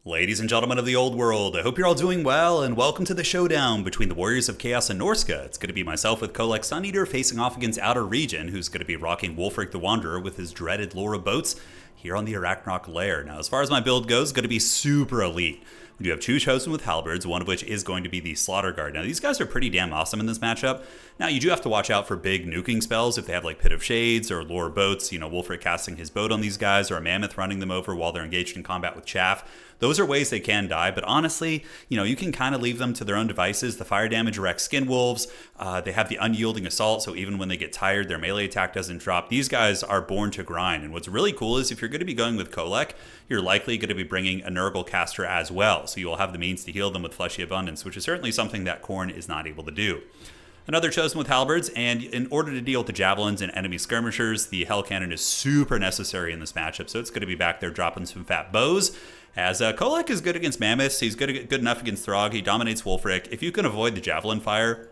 Ladies and gentlemen of the old world, I hope you're all doing well, and welcome to the showdown between the Warriors of Chaos and Norsca. It's going to be myself with Kholek Suneater facing off against Outer Region, who's going to be rocking Wulfric the Wanderer with his dreaded lore of boats here on the Arachnarok Lair. Now, as far as my build goes, it's going to be super elite. We do have two chosen with halberds, one of which is going to be the Slaughterguard. Now, these guys are pretty damn awesome in this matchup. Now, you do have to watch out for big nuking spells if they have like Pit of Shades or Lore Boats, Wulfric casting his boat on these guys, or a Mammoth running them over while they're engaged in combat with Chaff. Those are ways they can die, but honestly, you can kind of leave them to their own devices. The fire damage wrecks Skin Wolves. They have the unyielding assault, so even when they get tired, their melee attack doesn't drop. These guys are born to grind, and what's really cool is if you're going to be going with Kholek, you're likely going to be bringing a Nurgle caster as well, so you'll have the means to heal them with Fleshy Abundance, which is certainly something that Khorne is not able to do. Another chosen with halberds, and in order to deal with the javelins and enemy skirmishers, the Hell Cannon is super necessary in this matchup, so it's going to be back there dropping some fat bows. As Kholek is good against Mammoths, he's good enough against Throg, he dominates Wulfric. If you can avoid the Javelin Fire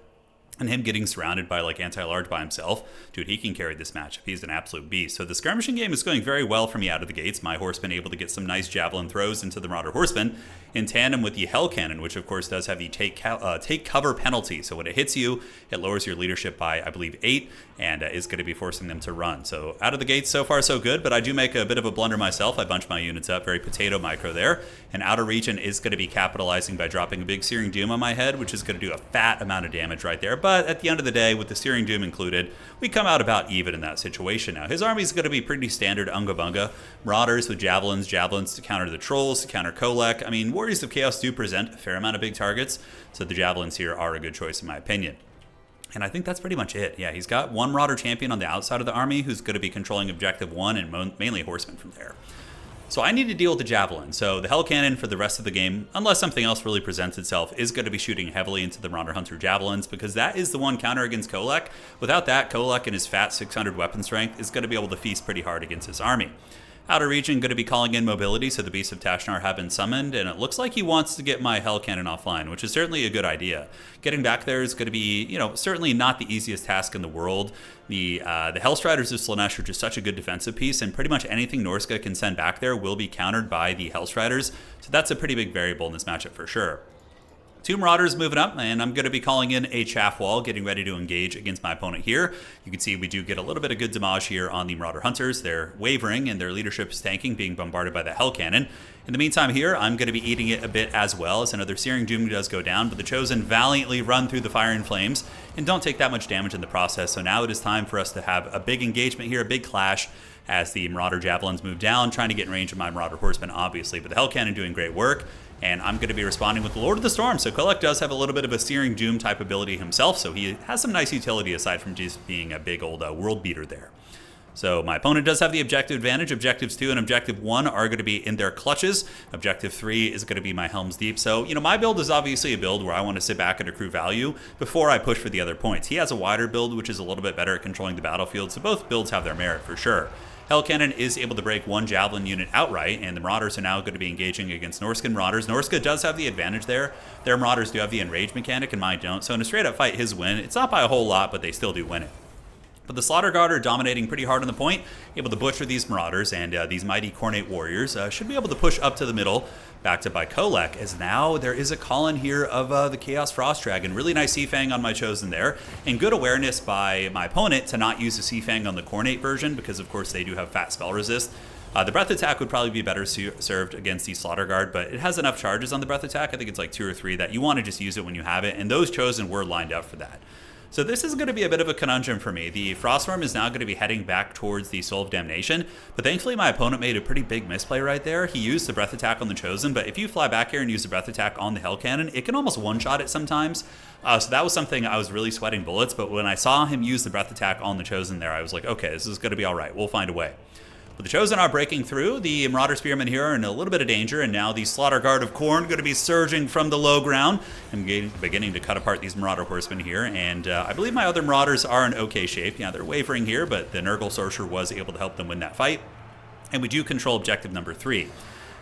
and him getting surrounded by like anti-large by himself, dude, he can carry this matchup. He's an absolute beast. So the skirmishing game is going very well for me out of the gates. My horseman able to get some nice javelin throws into the Marauder horseman in tandem with the Hell Cannon, which of course does have the take cover penalty. So when it hits you, it lowers your leadership by, I believe, 8, and is going to be forcing them to run. So out of the gates, so far so good, but I do make a bit of a blunder myself. I bunch my units up, very potato micro there, and Outer Region is going to be capitalizing by dropping a big Searing Doom on my head, which is going to do a fat amount of damage right there. But at the end of the day, with the Searing Doom included, we come out about even in that situation. Now, his army is going to be pretty standard Unga Bunga. Marauders with javelins to counter the trolls, to counter Kholek. I mean, Warriors of Chaos do present a fair amount of big targets, so the javelins here are a good choice in my opinion. And I think that's pretty much it. Yeah, he's got one Marauder champion on the outside of the army who's going to be controlling Objective 1 and mainly horsemen from there. So I need to deal with the Javelin. So the Hell Cannon for the rest of the game, unless something else really presents itself, is going to be shooting heavily into the Marauder Hunter Javelins because that is the one counter against Kholek. Without that, Kholek and his fat 600 weapon strength is going to be able to feast pretty hard against his army. Outer Region going to be calling in mobility, so the Beasts of Tashnar have been summoned, and it looks like he wants to get my Hell Cannon offline, which is certainly a good idea. Getting back there is going to be, certainly not the easiest task in the world. The Hellstriders of Slaanesh are just such a good defensive piece, and pretty much anything Norsca can send back there will be countered by the Hellstriders, so that's a pretty big variable in this matchup for sure. Two Marauders moving up, and I'm going to be calling in a Chaff Wall, getting ready to engage against my opponent here. You can see we do get a little bit of good damage here on the Marauder Hunters. They're wavering, and their leadership is tanking, being bombarded by the Hell Cannon. In the meantime here, I'm going to be eating it a bit as well, as another Searing Doom does go down, but the Chosen valiantly run through the fire and flames, and don't take that much damage in the process. So now it is time for us to have a big engagement here, a big clash, as the Marauder Javelins move down, trying to get in range of my Marauder Horsemen, obviously, but the Hell Cannon doing great work. And I'm going to be responding with the Lord of the Storm. So Kholek does have a little bit of a Searing Doom type ability himself, so he has some nice utility aside from just being a big old world beater there. So my opponent does have the objective advantage. Objectives 2 and Objective 1 are going to be in their clutches. Objective 3 is going to be my Helm's Deep. So, my build is obviously a build where I want to sit back and accrue value before I push for the other points. He has a wider build, which is a little bit better at controlling the battlefield, so both builds have their merit for sure. Hell Cannon is able to break one Javelin unit outright, and the Marauders are now going to be engaging against Norscan Marauders. Norsca does have the advantage there. Their Marauders do have the Enrage mechanic, and mine don't. So in a straight-up fight, his win. It's not by a whole lot, but they still do win it. But the Slaughterguard are dominating pretty hard on the point, able to butcher these Marauders, and these mighty Khornate Warriors should be able to push up to the middle, backed up by Kholek, as now there is a call-in here of the Chaos Frost Dragon. Really nice Seafang on my Chosen there, and good awareness by my opponent to not use the Seafang on the Khornate version, because of course they do have fat spell resist. The Breath Attack would probably be better served against the Slaughterguard, but it has enough charges on the Breath Attack, I think it's like 2 or 3, that you want to just use it when you have it, and those Chosen were lined up for that. So this is going to be a bit of a conundrum for me. The Frostworm is now going to be heading back towards the Soul of Damnation, but thankfully my opponent made a pretty big misplay right there. He used the Breath Attack on the Chosen, but if you fly back here and use the Breath Attack on the Hell Cannon, it can almost one-shot it sometimes. So that was something I was really sweating bullets, but when I saw him use the Breath Attack on the Chosen there, I was like, okay, this is going to be all right. We'll find a way. But the Chosen are breaking through. The Marauder Spearmen here are in a little bit of danger, and now the Slaughterguard of Khorne going to be surging from the low ground and beginning to cut apart these Marauder Horsemen here. And I believe my other Marauders are in okay shape. Yeah, they're wavering here, but the Nurgle Sorcerer was able to help them win that fight. And we do control objective number 3.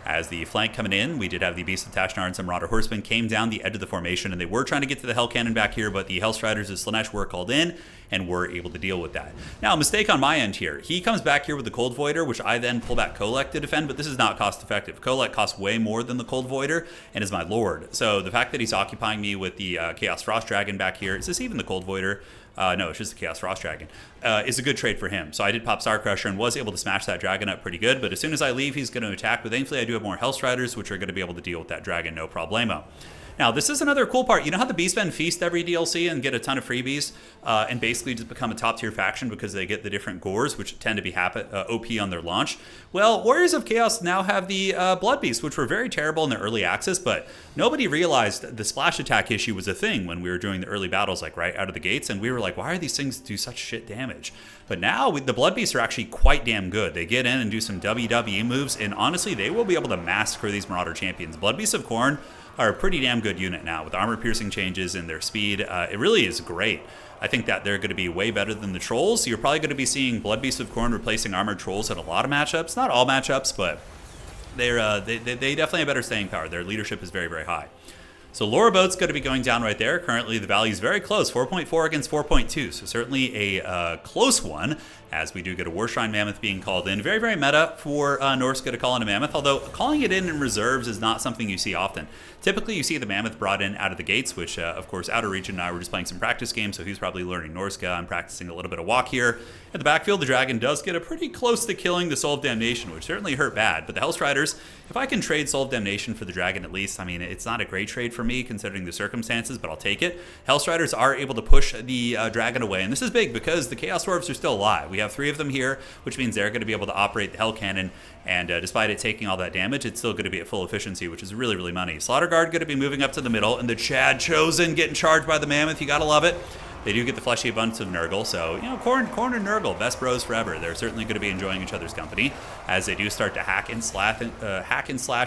As the flank coming in, we did have the Beast of Tashnar and some Marauder Horsemen came down the edge of the formation, and they were trying to get to the Hell Cannon back here, but the Hellstriders of Slaanesh were called in and were able to deal with that. Now, a mistake on my end here. He comes back here with the Cold Voider, which I then pull back Kholek to defend, but this is not cost effective. Kholek costs way more than the Cold Voider and is my lord. So the fact that he's occupying me with the Chaos Frost Dragon back here, is this even the Cold Voider? No, it's just the Chaos Frost Dragon, is a good trade for him. So I did pop Star Crusher and was able to smash that dragon up pretty good, but as soon as I leave, he's going to attack, but thankfully I do have more Hellstriders, which are going to be able to deal with that dragon, no problemo. Now, this is another cool part. You know how the Beastmen feast every DLC and get a ton of freebies and basically just become a top-tier faction because they get the different gores, which tend to be OP on their launch? Well, Warriors of Chaos now have the Blood Beasts, which were very terrible in the early access, but nobody realized the splash attack issue was a thing when we were doing the early battles, like right out of the gates, and we were like, why are these things do such shit damage? But now, the Blood Beasts are actually quite damn good. They get in and do some WWE moves, and honestly, they will be able to massacre these Marauder champions. Blood Beasts of Khorne are a pretty damn good unit now with armor-piercing changes and their speed. It really is great. I think that they're going to be way better than the Trolls. You're probably going to be seeing Blood Beasts of Khorne replacing Armored Trolls in a lot of matchups. Not all matchups, but they definitely have better staying power. Their leadership is very, very high. So Laura Boat's going to be going down right there. Currently, the value is very close, 4.4 against 4.2. So certainly a close one, as we do get a Warshrine Mammoth being called in. Very, very meta for Norsca to call in a Mammoth, although calling it in reserves is not something you see often. Typically, you see the Mammoth brought in out of the gates, which, of course, Outer Region and I were just playing some practice games, so he's probably learning Norsca. I'm practicing a little bit of walk here. At the backfield, the Dragon does get a pretty close to killing the Soul of Damnation, which certainly hurt bad. But the Hellstriders, if I can trade Soul of Damnation for the Dragon at least, I mean, it's not a great trade for me considering the circumstances, but I'll take it. Hellstriders are able to push the Dragon away, and this is big because the Chaos Dwarves are still alive. We have 3 of them here, which means they're going to be able to operate the Hell Cannon, and despite it taking all that damage, it's still going to be at full efficiency, which is really, really money. Slaughterguard going to be moving up to the middle, and the Chad Chosen getting charged by the Mammoth. You gotta love it. They do get the fleshy abundance of Nurgle, so, you know, Khorne and Nurgle, best bros forever. They're certainly going to be enjoying each other's company as they do start to hack and slash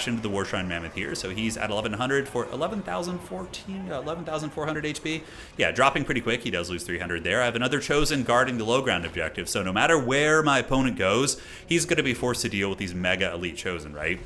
into the Warshrine Mammoth here. So he's at 1100 for 11,400 HP. Yeah, dropping pretty quick. He does lose 300 there. I have another Chosen guarding the low ground objective, so no matter where my opponent goes, he's going to be forced to deal with these mega elite Chosen, right?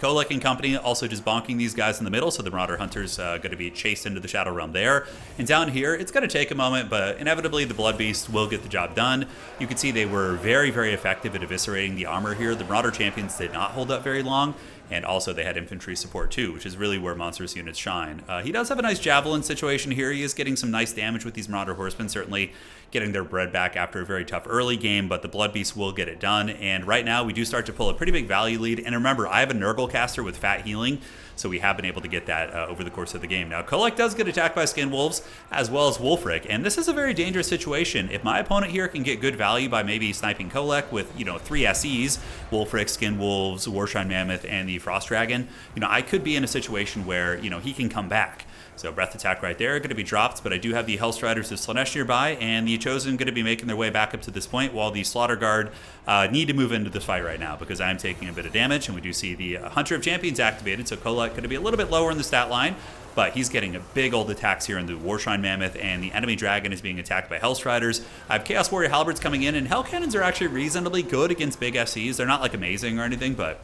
Kholek and company also just bonking these guys in the middle, so the Marauder Hunter's going to be chased into the Shadow Realm there. And down here, it's going to take a moment, but inevitably the Blood Beast will get the job done. You can see they were very, very effective at eviscerating the armor here. The Marauder champions did not hold up very long, and also they had infantry support too, which is really where Monstrous units shine. He does have a nice Javelin situation here. He is getting some nice damage with these Marauder Horsemen, certainly getting their bread back after a very tough early game, but the Blood Beast will get it done. And right now, we do start to pull a pretty big value lead. And remember, I have a Nurgle caster with fat healing, so we have been able to get that over the course of the game. Now, Kholek does get attacked by Skin Wolves, as well as Wulfric, and this is a very dangerous situation. If my opponent here can get good value by maybe sniping Kholek with, 3 SEs, Wulfric, Skin Wolves, Warshrine Mammoth, and the Frost Dragon, I could be in a situation where, he can come back. So Breath Attack right there, going to be dropped, but I do have the Hellstriders of Slaanesh nearby, and the Chosen going to be making their way back up to this point, while the Slaughterguard need to move into this fight right now, because I am taking a bit of damage, and we do see the Hunter of Champions activated, so Kholek going to be a little bit lower in the stat line, but he's getting a big old attacks here in the Warshrine Mammoth, and the enemy Dragon is being attacked by Hellstriders. I have Chaos Warrior Halberds coming in, and Hell Cannons are actually reasonably good against big SCs. They're not, like, amazing or anything, but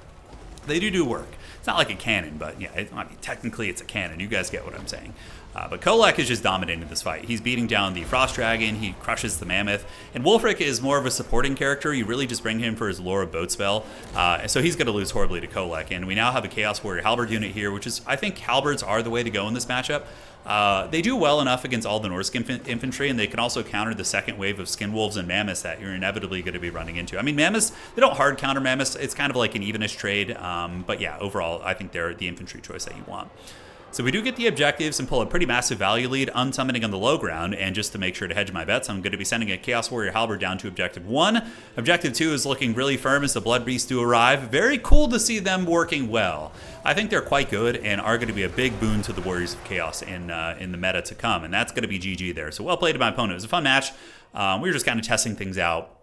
they do work. It's not like a cannon, but yeah, technically it's a cannon. You guys get what I'm saying. But Kholek is just dominating this fight. He's beating down the Frost Dragon, he crushes the Mammoth, and Wulfric is more of a supporting character. You really just bring him for his Laura Boat spell, so he's going to lose horribly to Kholek. And we now have a Chaos Warrior Halberd unit here, which is, I think Halberds are the way to go in this matchup. They do well enough against all the Norsca infantry, and they can also counter the second wave of Skin Wolves and Mammoths that you're inevitably going to be running into. I mean, Mammoths, they don't hard counter Mammoths. It's kind of like an evenish trade, but yeah, overall, I think they're the infantry choice that you want. So we do get the objectives and pull a pretty massive value lead, unsummoning on the low ground, and just to make sure to hedge my bets, I'm going to be sending a Chaos Warrior Halberd down to Objective 1. Objective 2 is looking really firm as the Blood Beasts do arrive. Very cool to see them working well. I think they're quite good and are going to be a big boon to the Warriors of Chaos in the meta to come, and that's going to be GG there. So well played to my opponent. It was a fun match. We were just kind of testing things out.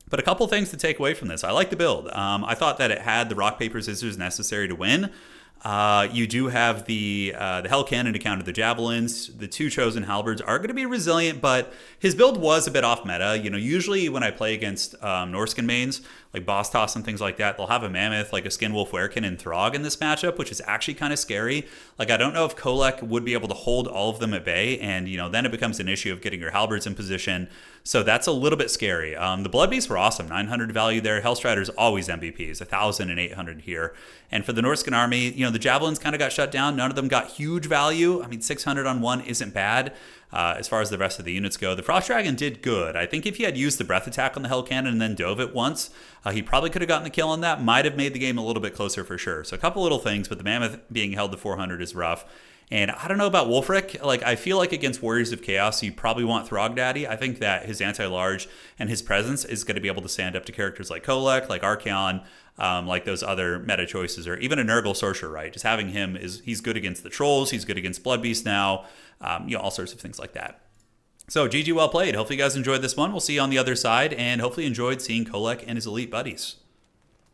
But a couple things to take away from this. I like the build. I thought that it had the rock, paper, scissors necessary to win. You do have the Hell Cannon to counter the Javelins. The 2 Chosen Halberds are going to be resilient, but his build was a bit off meta. Usually when I play against Norscan mains, like Boss Toss and things like that. They'll have a Mammoth, like a Skinwolf Werekin and Throg in this matchup, which is actually kind of scary. Like, I don't know if Kholek would be able to hold all of them at bay, and, then it becomes an issue of getting your Halberds in position. So that's a little bit scary. The Blood Beasts were awesome, 900 value there. Hellstriders always MVPs, 1,000 and 800 here. And for the Norscan army, the Javelins kind of got shut down. None of them got huge value. I mean, 600 on one isn't bad. As far as the rest of the units go, the Frost Dragon did good. I think if he had used the Breath Attack on the Hell Cannon and then dove it once, he probably could have gotten the kill on that. Might have made the game a little bit closer for sure. So a couple little things, but the Mammoth being held to 400 is rough. And I don't know about Wulfric. Like, I feel like against Warriors of Chaos, you probably want Throg Daddy. I think that his anti-large and his presence is going to be able to stand up to characters like Kholek, like Archaon, like those other meta choices, or even a Nurgle Sorcerer, right? Just having him, he's good against the Trolls, he's good against Blood Beast now, all sorts of things like that. So GG, well played. Hopefully you guys enjoyed this one. We'll see you on the other side, and hopefully enjoyed seeing Kholek and his elite buddies.